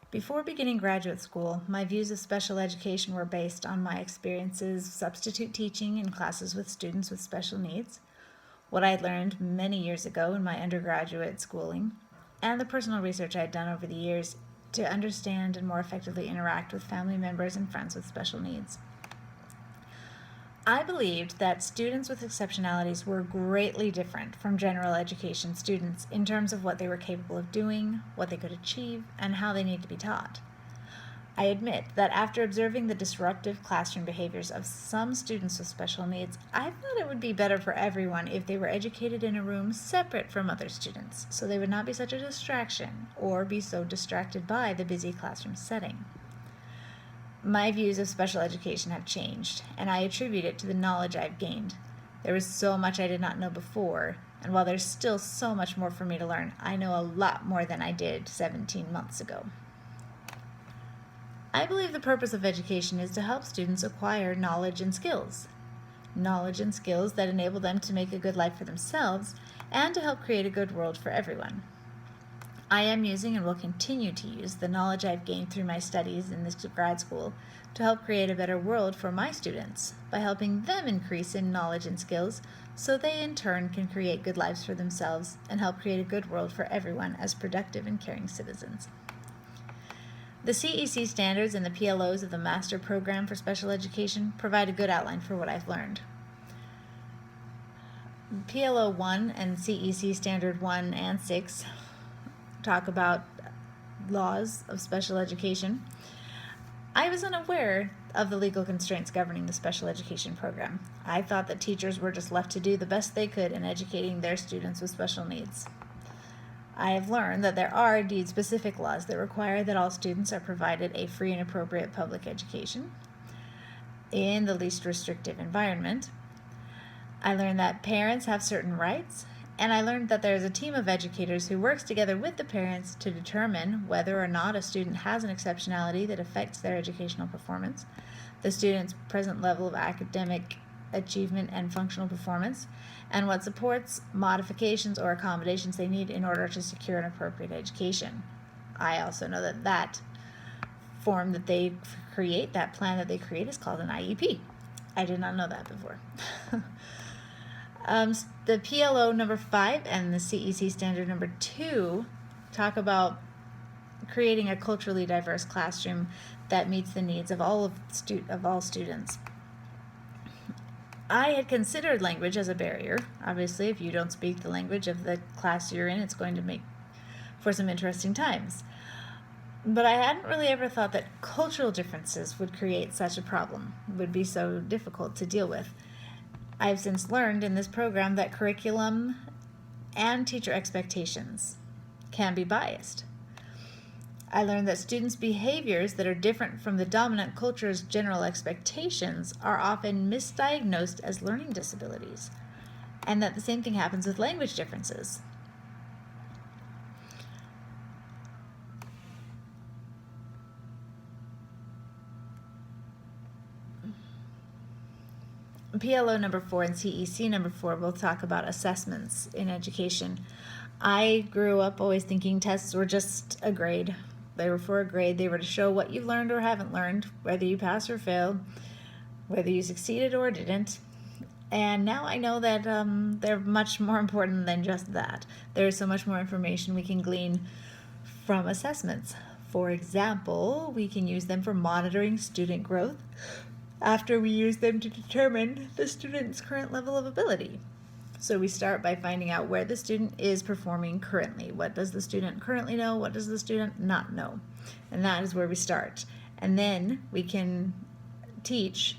Before beginning graduate school, my views of special education were based on my experiences substitute teaching in classes with students with special needs, what I had learned many years ago in my undergraduate schooling, and the personal research I had done over the years to understand and more effectively interact with family members and friends with special needs. I believed that students with exceptionalities were greatly different from general education students in terms of what they were capable of doing, what they could achieve, and how they need to be taught. I admit that after observing the disruptive classroom behaviors of some students with special needs, I thought it would be better for everyone if they were educated in a room separate from other students, so they would not be such a distraction or be so distracted by the busy classroom setting. My views of special education have changed, and I attribute it to the knowledge I've gained. There was so much I did not know before, and while there's still so much more for me to learn, I know a lot more than I did 17 months ago. I believe the purpose of education is to help students acquire knowledge and skills. Knowledge and skills that enable them to make a good life for themselves and to help create a good world for everyone. I am using and will continue to use the knowledge I've gained through my studies in this grad school to help create a better world for my students by helping them increase in knowledge and skills so they in turn can create good lives for themselves and help create a good world for everyone as productive and caring citizens. The CEC standards and the PLOs of the Master Program for Special Education provide a good outline for what I've learned. PLO 1 and CEC Standard 1 and 6 talk about laws of special education. I was unaware of the legal constraints governing the special education program. I thought that teachers were just left to do the best they could in educating their students with special needs. I have learned that there are indeed specific laws that require that all students are provided a free and appropriate public education in the least restrictive environment. I learned that parents have certain rights, and I learned that there is a team of educators who works together with the parents to determine whether or not a student has an exceptionality that affects their educational performance, the student's present level of academic achievement and functional performance, and what supports, modifications, or accommodations they need in order to secure an appropriate education. I also know that that form that they create, that plan that they create, is called an IEP. I did not know that before. The PLO number 5 and the CEC standard number 2 talk about creating a culturally diverse classroom that meets the needs of all students. I had considered language as a barrier. Obviously, if you don't speak the language of the class you're in, it's going to make for some interesting times. But I hadn't really ever thought that cultural differences would create such a problem, would be so difficult to deal with. I've since learned in this program that curriculum and teacher expectations can be biased. I learned that students' behaviors that are different from the dominant culture's general expectations are often misdiagnosed as learning disabilities, and that the same thing happens with language differences. PLO number 4 and CEC number 4 both talk about assessments in education. I grew up always thinking tests were just a grade. They were for a grade. They were to show what you've learned or haven't learned, whether you pass or fail, whether you succeeded or didn't. And now I know that they're much more important than just that. There is so much more information we can glean from assessments. For example, we can use them for monitoring student growth after we use them to determine the student's current level of ability. So we start by finding out where the student is performing currently. What does the student currently know? What does the student not know? And that is where we start. And then we can teach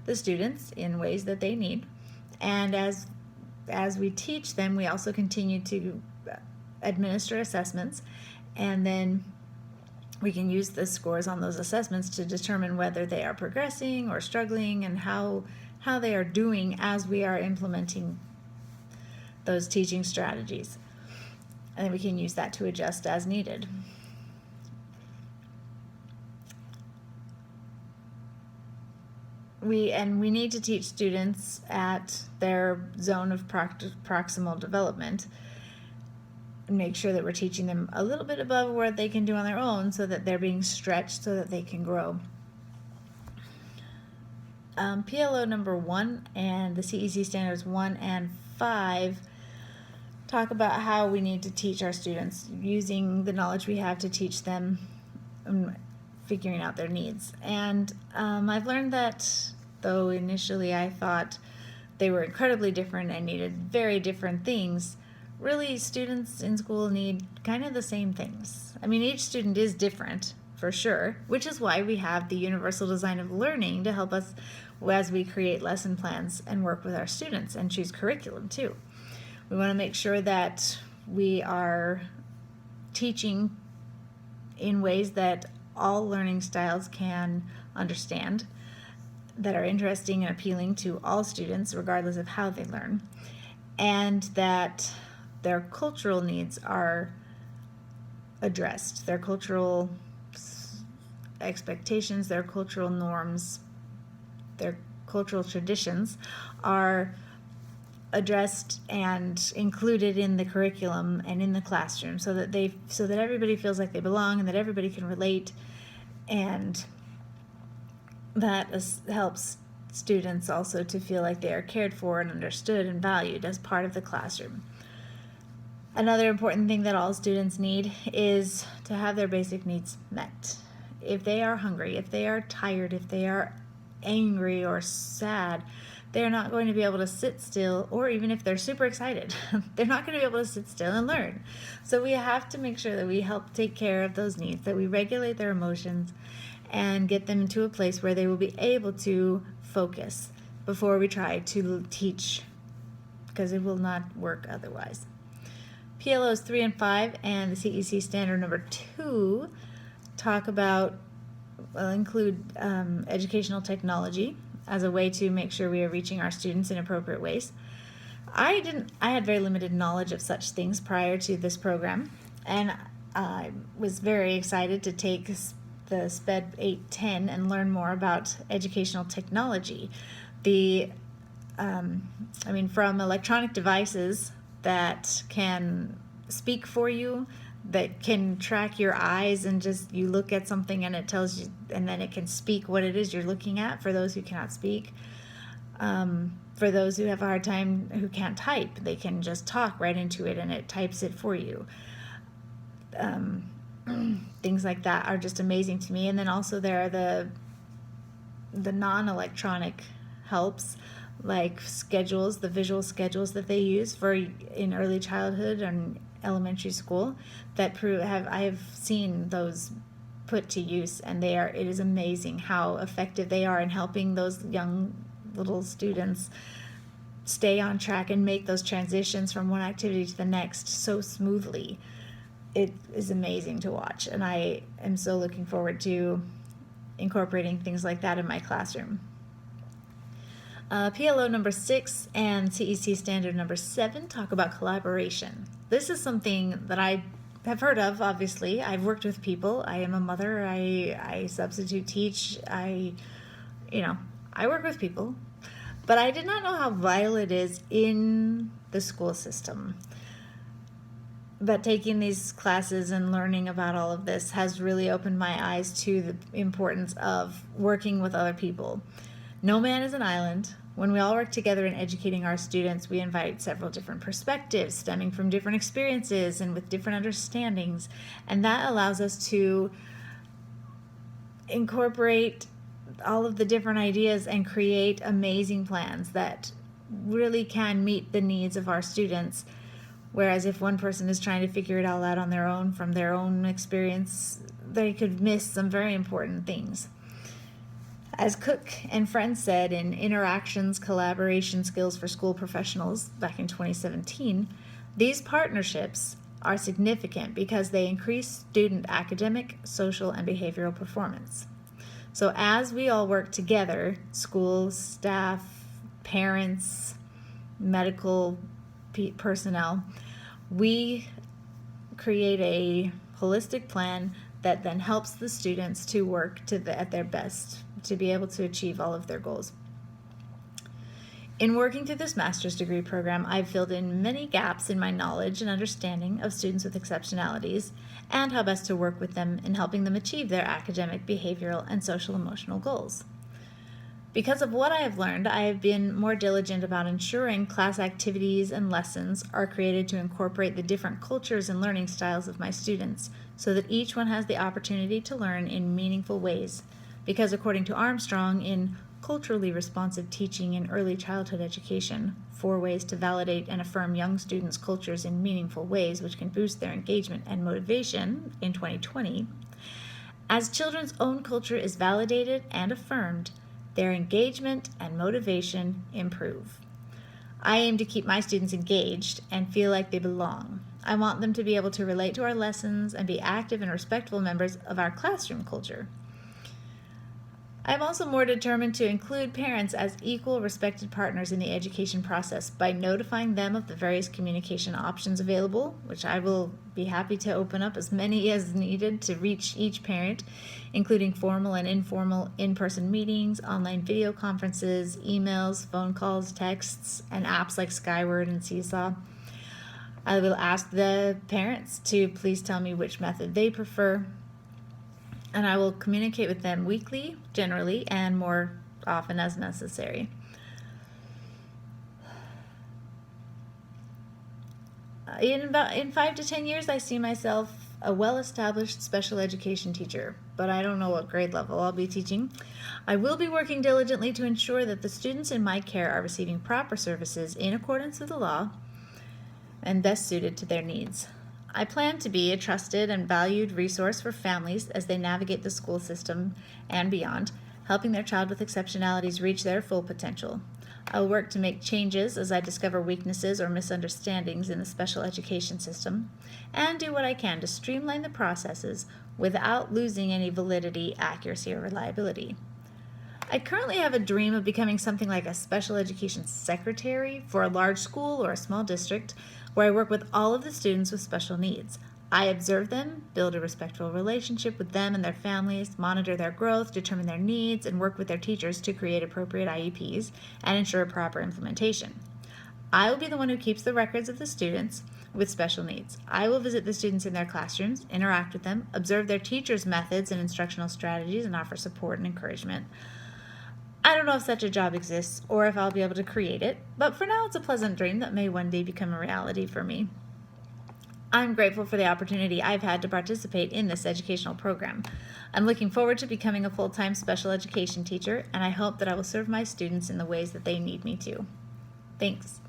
the students in ways that they need. And as we teach them, we also continue to administer assessments, and then we can use the scores on those assessments to determine whether they are progressing or struggling, and how they are doing as we are implementing those teaching strategies. And then we can use that to adjust as needed. We need to teach students at their zone of proximal development, make sure that we're teaching them a little bit above what they can do on their own so that they're being stretched so that they can grow. PLO number 1 and the CEC standards 1 and 5 talk about how we need to teach our students using the knowledge we have to teach them, figuring out their needs. And I've learned that though initially I thought they were incredibly different and needed very different things, really students in school need kind of the same things. I mean, each student is different for sure, which is why we have the universal design of learning to help us as we create lesson plans and work with our students and choose curriculum too. We want to make sure that we are teaching in ways that all learning styles can understand, that are interesting and appealing to all students regardless of how they learn, and that their cultural needs are addressed, their cultural expectations, their cultural norms, their cultural traditions are addressed and included in the curriculum and in the classroom so that everybody feels like they belong and that everybody can relate, and that helps students also to feel like they are cared for and understood and valued as part of the classroom. Another important thing that all students need is to have their basic needs met. If they are hungry, if they are tired, if they are angry or sad, they're not going to be able to sit still, or even if they're super excited, they're not going to be able to sit still and learn. So we have to make sure that we help take care of those needs, that we regulate their emotions and get them into a place where they will be able to focus before we try to teach, because it will not work otherwise. PLOs 3 and 5 and the CEC standard number 2 talk about, include educational technology as a way to make sure we are reaching our students in appropriate ways. I had very limited knowledge of such things prior to this program, and I was very excited to take the SPED 810 and learn more about educational technology. From electronic devices that can speak for you, that can track your eyes and just you look at something and it tells you, and then it can speak what it is you're looking at for those who cannot speak. For those who have a hard time, who can't type, they can just talk right into it and it types it for you. Things like that are just amazing to me. And then also there are the non-electronic helps, like schedules, the visual schedules that they use for in early childhood and elementary school that I have seen those put to use, and it is amazing how effective they are in helping those young little students stay on track and make those transitions from one activity to the next so smoothly. It is amazing to watch, and I am so looking forward to incorporating things like that in my classroom. PLO number 6 and CEC standard number 7 talk about collaboration. This is something that I have heard of, obviously. I've worked with people. I am a mother. I substitute teach. I work with people. But I did not know how vital it is in the school system. But taking these classes and learning about all of this has really opened my eyes to the importance of working with other people. No man is an island. When we all work together in educating our students, we invite several different perspectives stemming from different experiences and with different understandings. And that allows us to incorporate all of the different ideas and create amazing plans that really can meet the needs of our students. Whereas if one person is trying to figure it all out on their own from their own experience, they could miss some very important things. As Cook and Friends said in Interactions, Collaboration Skills for School Professionals back in 2017, these partnerships are significant because they increase student academic, social, and behavioral performance. So as we all work together, schools, staff, parents, medical personnel, we create a holistic plan that then helps the students to work at their best to be able to achieve all of their goals. In working through this master's degree program, I've filled in many gaps in my knowledge and understanding of students with exceptionalities and how best to work with them in helping them achieve their academic, behavioral, and social emotional goals. Because of what I have learned, I have been more diligent about ensuring class activities and lessons are created to incorporate the different cultures and learning styles of my students so that each one has the opportunity to learn in meaningful ways. Because according to Armstrong, in Culturally Responsive Teaching in Early Childhood Education, 4 ways to validate and affirm young students' cultures in meaningful ways which can boost their engagement and motivation in 2020, as children's own culture is validated and affirmed, their engagement and motivation improve. I aim to keep my students engaged and feel like they belong. I want them to be able to relate to our lessons and be active and respectful members of our classroom culture. I'm also more determined to include parents as equal, respected partners in the education process by notifying them of the various communication options available, which I will be happy to open up as many as needed to reach each parent, including formal and informal in-person meetings, online video conferences, emails, phone calls, texts, and apps like Skyward and Seesaw. I will ask the parents to please tell me which method they prefer, and I will communicate with them weekly, generally, and more often as necessary. In 5 to 10 years, I see myself a well-established special education teacher, but I don't know what grade level I'll be teaching. I will be working diligently to ensure that the students in my care are receiving proper services in accordance with the law and best suited to their needs. I plan to be a trusted and valued resource for families as they navigate the school system and beyond, helping their child with exceptionalities reach their full potential. I will work to make changes as I discover weaknesses or misunderstandings in the special education system, and do what I can to streamline the processes without losing any validity, accuracy, or reliability. I currently have a dream of becoming something like a special education secretary for a large school or a small district where I work with all of the students with special needs. I observe them, build a respectful relationship with them and their families, monitor their growth, determine their needs, and work with their teachers to create appropriate IEPs and ensure proper implementation. I will be the one who keeps the records of the students with special needs. I will visit the students in their classrooms, interact with them, observe their teachers' methods and instructional strategies, and offer support and encouragement. I don't know if such a job exists or if I'll be able to create it, but for now it's a pleasant dream that may one day become a reality for me. I'm grateful for the opportunity I've had to participate in this educational program. I'm looking forward to becoming a full-time special education teacher, and I hope that I will serve my students in the ways that they need me to. Thanks.